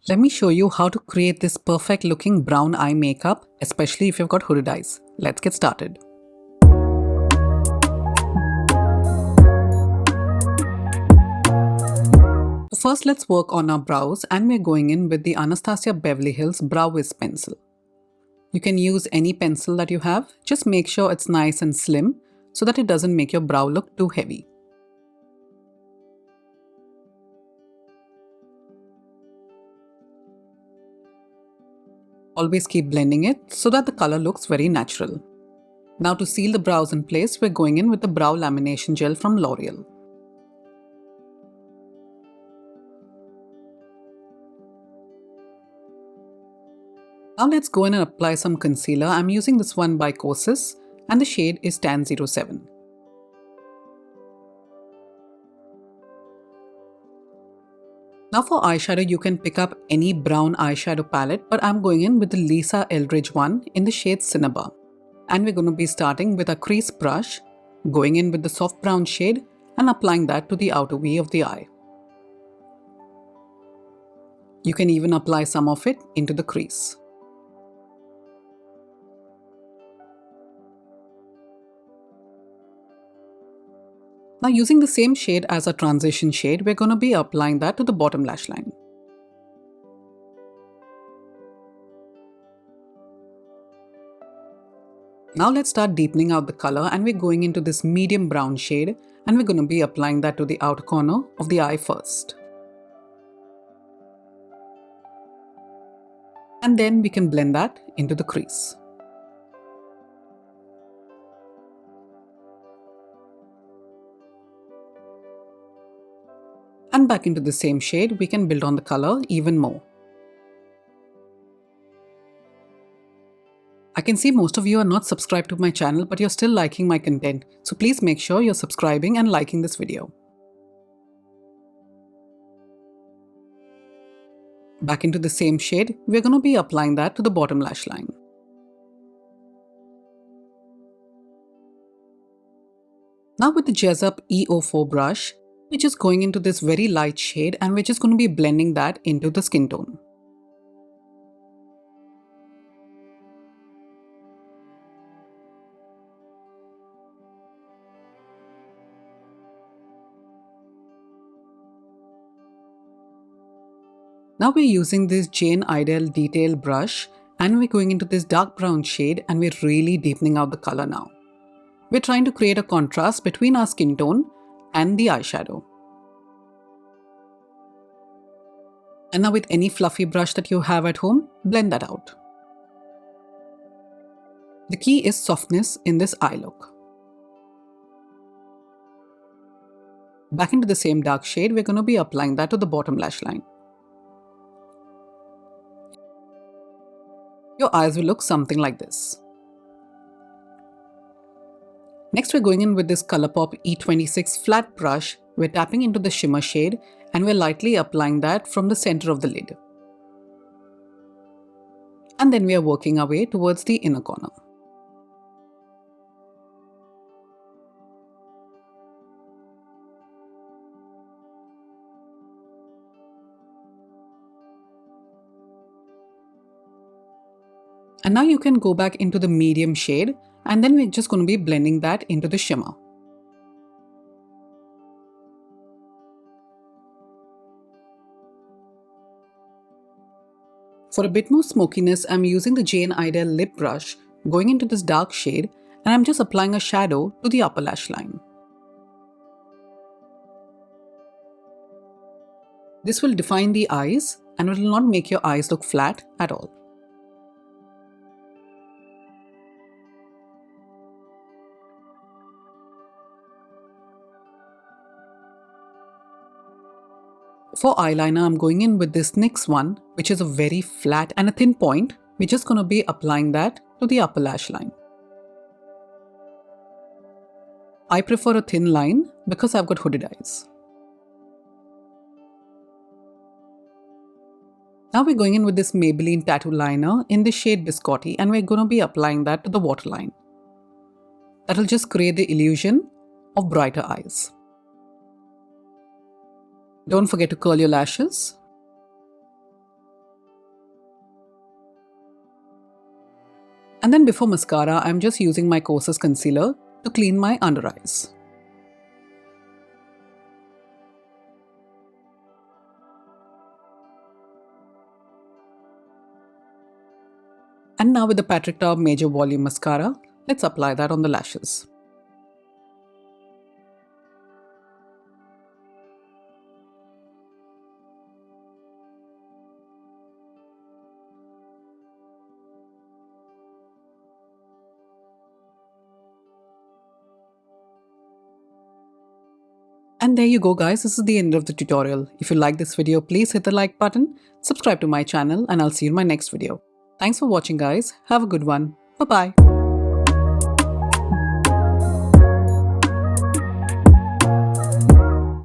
Let me show you how to create this perfect looking brown eye makeup, especially if you've got hooded eyes. Let's get started. First, let's work on our brows, and we're going in with the Anastasia Beverly Hills Brow Wiz pencil. You can use any pencil that you have, just make sure it's nice and slim so that it doesn't make your brow look too heavy. Always keep blending it so that the color looks very natural. Now to seal the brows in place, we're going in with the Brow Lamination Gel from L'Oreal. Now let's go in and apply some concealer. I'm using this one by Kosas and the shade is Tan 07. Now for eyeshadow, you can pick up any brown eyeshadow palette, but I'm going in with the Lisa Eldridge one in the shade Cinnabar. And we're going to be starting with a crease brush, going in with the soft brown shade and applying that to the outer V of the eye. You can even apply some of it into the crease. Now using the same shade as a transition shade, we're going to be applying that to the bottom lash line. Now let's start deepening out the color, and we're going into this medium brown shade and we're going to be applying that to the outer corner of the eye first. And then we can blend that into the crease. And back into the same shade, we can build on the color even more. I can see most of you are not subscribed to my channel, but you're still liking my content. So please make sure you're subscribing and liking this video. Back into the same shade, we're going to be applying that to the bottom lash line. Now with the Jessup E04 brush, we're just going into this very light shade and we're just going to be blending that into the skin tone. Now we're using this Jane Iredale detail brush and we're going into this dark brown shade and we're really deepening out the color now. We're trying to create a contrast between our skin tone and the eyeshadow. And now with any fluffy brush that you have at home, blend that out. The key is softness in this eye look. Back into the same dark shade, we're going to be applying that to the bottom lash line. Your eyes will look something like this. Next, we're going in with this Colourpop E26 flat brush. We're tapping into the shimmer shade and we're lightly applying that from the center of the lid. And then we are working our way towards the inner corner. And now you can go back into the medium shade and then we're just going to be blending that into the shimmer. For a bit more smokiness, I'm using the Jane Iredale lip brush, going into this dark shade, and I'm just applying a shadow to the upper lash line. This will define the eyes and it will not make your eyes look flat at all. For eyeliner, I'm going in with this NYX one, which is a very flat and a thin point. We're just going to be applying that to the upper lash line. I prefer a thin line because I've got hooded eyes. Now we're going in with this Maybelline Tattoo Liner in the shade Biscotti and we're going to be applying that to the waterline. That will just create the illusion of brighter eyes. Don't forget to curl your lashes. And then before mascara, I'm just using my Kosas concealer to clean my under eyes. And now with the Patrick Ta Major Volume Mascara, let's apply that on the lashes. And there you go guys, this is the end of the tutorial. If you like this video, please hit the like button, subscribe to my channel, and I'll see you in my next video. Thanks for watching guys, have a good one, bye bye.